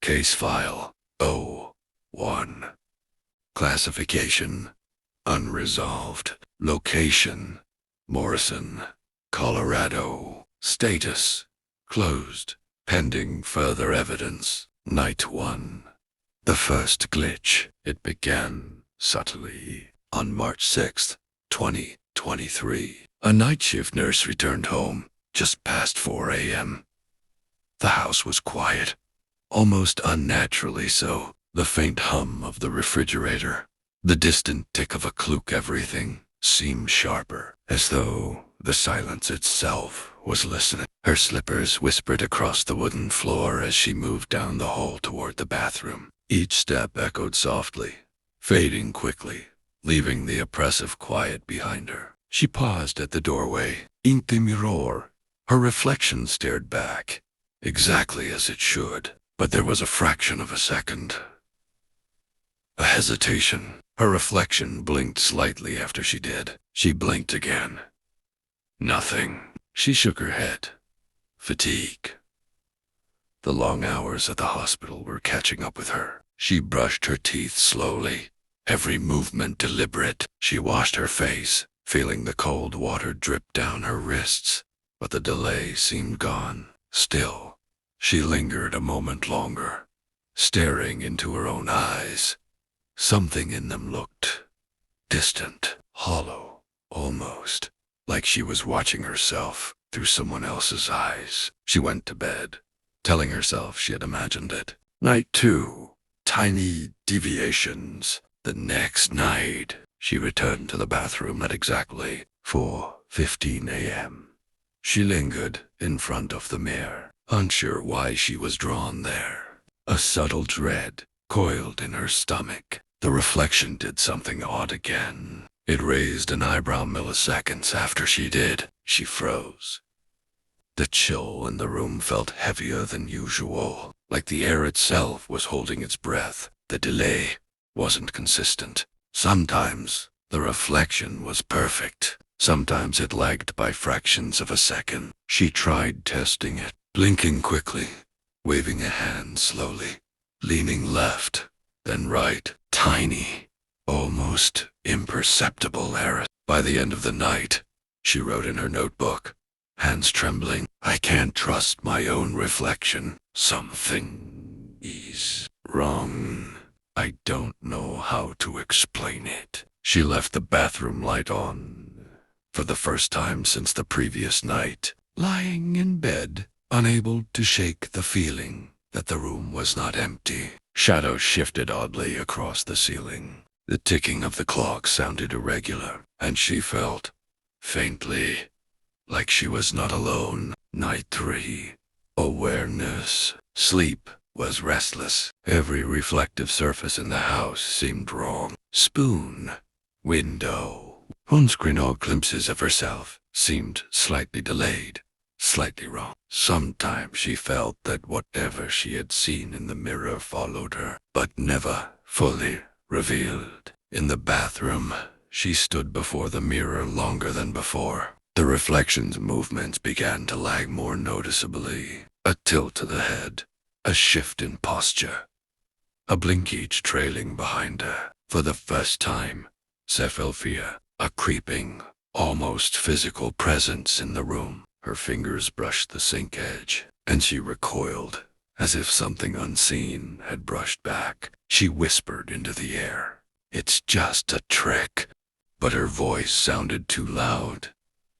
Case file O1. Classification: unresolved. Location: Morrison, Colorado. Status: closed, pending further evidence. Night 1. The first glitch. It began subtly on March 6th, 2023. A night shift nurse returned home just past 4 a.m. The house was quiet, almost unnaturally so. The faint hum of the refrigerator, the distant tick of a clock, everything seemed sharper, as though the silence itself was listening. Her slippers whispered across the wooden floor as she moved down the hall toward the bathroom. Each step echoed softly, fading quickly, leaving the oppressive quiet behind her. She paused at the doorway. In the mirror, her reflection stared back, exactly as it should, but there was a fraction of a second. A hesitation. Her reflection blinked slightly after she did. She blinked again. Nothing. She shook her head. Fatigue. The long hours at the hospital were catching up with her. She brushed her teeth slowly, every movement deliberate. She washed her face, feeling the cold water drip down her wrists, but the delay seemed gone. Still, she lingered a moment longer, staring into her own eyes. Something in them looked distant, hollow, almost like she was watching herself through someone else's eyes. She went to bed, telling herself she had imagined it. Night 2. Tiny deviations. The next night, she returned to the bathroom at exactly 4:15 a.m. She lingered in front of the mirror, unsure why she was drawn there. A subtle dread coiled in her stomach. The reflection did something odd again. It raised an eyebrow milliseconds after she did. She froze. The chill in the room felt heavier than usual, like the air itself was holding its breath. The delay wasn't consistent. Sometimes the reflection was perfect. Sometimes it lagged by fractions of a second. She tried testing it, blinking quickly, waving a hand slowly, leaning left, then right. Tiny, almost imperceptible errors. By the end of the night, she wrote in her notebook, hands trembling, "I can't trust my own reflection. Something is wrong. I don't know how to explain it." She left the bathroom light on for the first time since the previous night, lying in bed, unable to shake the feeling that the room was not empty. Shadows shifted oddly across the ceiling. The ticking of the clock sounded irregular, and she felt, faintly, like she was not alone. Night 3. Awareness. Sleep was restless. Every reflective surface in the house seemed wrong. Spoon, window, on-screen. All glimpses of herself seemed slightly delayed, slightly wrong. Sometimes she felt that whatever she had seen in the mirror followed her, but never fully revealed. In the bathroom, she stood before the mirror longer than before. The reflection's movements began to lag more noticeably. A tilt to the head, a shift in posture, a blink each trailing behind her. For the first time, Cephalphia, a creeping, almost physical presence in the room. Her fingers brushed the sink edge, and she recoiled, as if something unseen had brushed back. She whispered into the air, "It's just a trick," but her voice sounded too loud,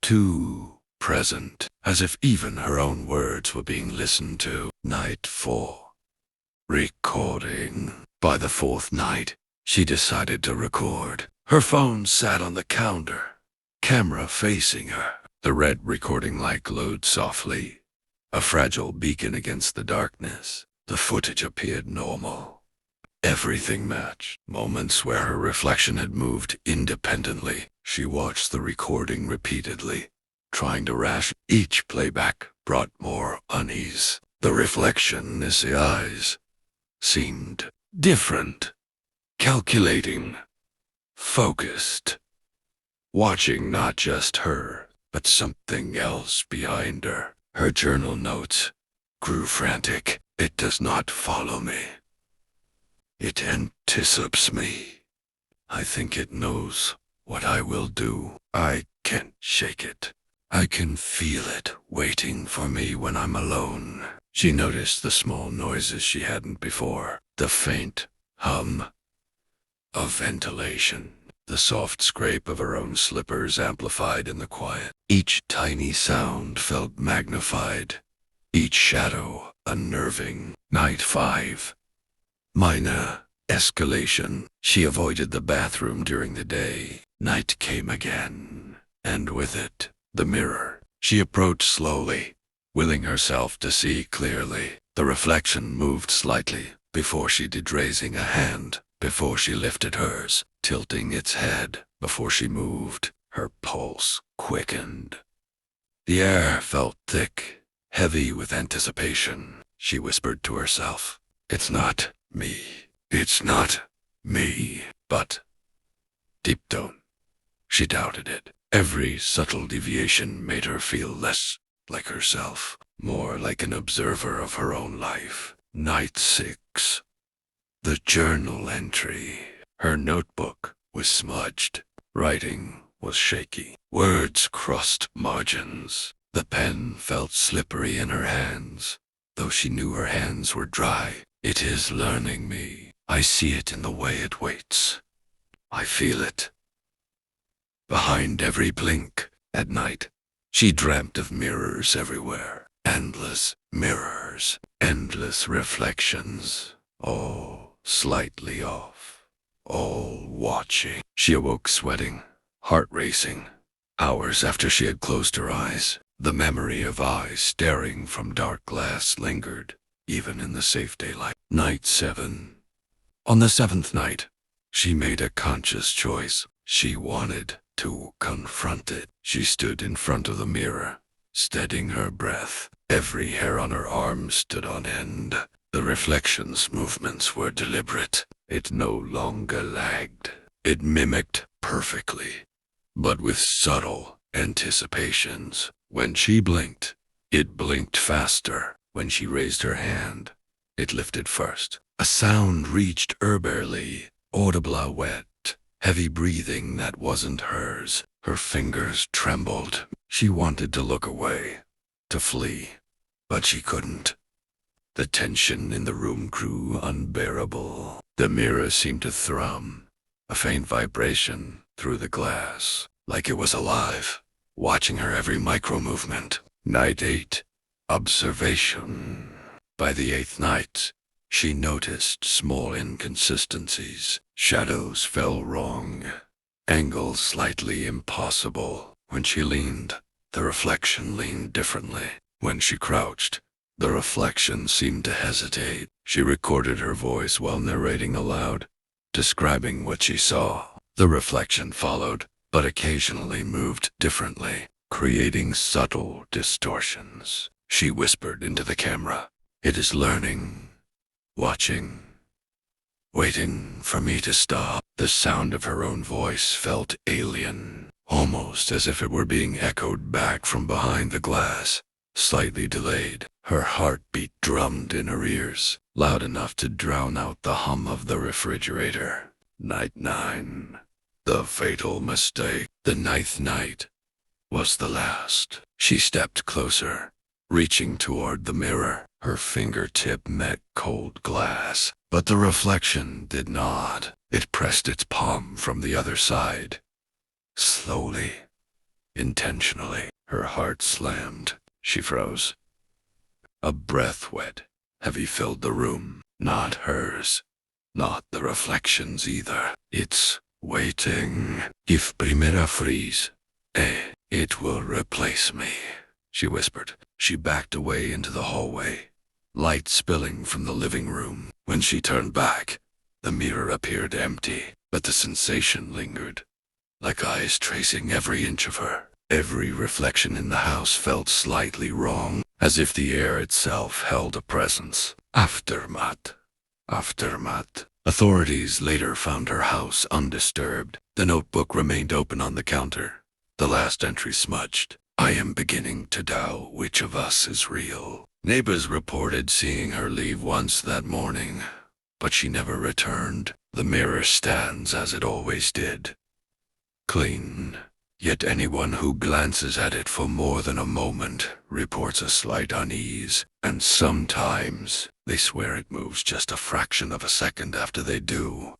too present, as if even her own words were being listened to. Night 4. Recording. By the fourth night, she decided to record. Her phone sat on the counter, camera facing her. The red recording light glowed softly, a fragile beacon against the darkness. The footage appeared normal. Everything matched. Moments where her reflection had moved independently. She watched the recording repeatedly, trying to ration. Each playback brought more unease. The reflection in the eyes seemed different, calculating, focused, watching not just her, but something else behind her. Her journal notes grew frantic. It does not follow me. It anticipates me. I think it knows what I will do. I can't shake it. I can feel it waiting for me when I'm alone. She noticed the small noises she hadn't before. The faint hum of ventilation. The soft scrape of her own slippers amplified in the quiet. Each tiny sound felt magnified. Each shadow unnerving. Night 5. Minor escalation. She avoided the bathroom during the day. Night came again, and with it, the mirror. She approached slowly, willing herself to see clearly. The reflection moved slightly before she did, raising a hand, before she lifted hers, tilting its head before she moved. Her pulse quickened. The air felt thick, heavy with anticipation. She whispered to herself, "It's not me. It's not me." But deep down, she doubted it. Every subtle deviation made her feel less like herself, more like an observer of her own life. Night 6. The journal entry. Her notebook was smudged. Writing was shaky. Words crossed margins. The pen felt slippery in her hands, though she knew her hands were dry. It is learning me. I see it in the way it waits. I feel it. Behind every blink at night, she dreamt of mirrors everywhere. Endless mirrors, endless reflections, all slightly off, all watching. She awoke sweating, heart racing. Hours after she had closed her eyes, the memory of eyes staring from dark glass lingered, even in the safe daylight. Night 7. On the 7th night, she made a conscious choice. She wanted to confront it. She stood in front of the mirror, steadying her breath. Every hair on her arm stood on end. The reflection's movements were deliberate. It no longer lagged. It mimicked perfectly, but with subtle anticipations. When she blinked, it blinked faster. When she raised her hand, it lifted first. A sound reached her barely audible, wet, heavy breathing that wasn't hers. Her fingers trembled. She wanted to look away, to flee, but she couldn't. The tension in the room grew unbearable. The mirror seemed to thrum, a faint vibration through the glass, like it was alive, watching her every micro-movement. Night 8. Observation. By the 8th night, she noticed small inconsistencies. Shadows fell wrong, angles slightly impossible. When she leaned, the reflection leaned differently. When she crouched, the reflection seemed to hesitate. She recorded her voice while narrating aloud, describing what she saw. The reflection followed, but occasionally moved differently, creating subtle distortions. She whispered into the camera, "It is learning, watching, waiting for me to stop." The sound of her own voice felt alien, almost as if it were being echoed back from behind the glass. Slightly delayed, her heartbeat drummed in her ears, loud enough to drown out the hum of the refrigerator. Night 9. The fatal mistake. The 9th night was the last. She stepped closer, reaching toward the mirror. Her fingertip met cold glass, but the reflection did not. It pressed its palm from the other side. Slowly, intentionally, her heart slammed. She froze. A breath wet, heavy filled the room. Not hers. Not the reflection's either. It's waiting. If primera freeze, it will replace me, she whispered. She backed away into the hallway, light spilling from the living room. When she turned back, the mirror appeared empty, but the sensation lingered, like eyes tracing every inch of her. Every reflection in the house felt slightly wrong, as if the air itself held a presence. Aftermath. Aftermath. Authorities later found her house undisturbed. The notebook remained open on the counter, the last entry smudged. "I am beginning to doubt which of us is real." Neighbors reported seeing her leave once that morning, but she never returned. The mirror stands as it always did. Clean. Yet anyone who glances at it for more than a moment reports a slight unease, and sometimes they swear it moves just a fraction of a second after they do.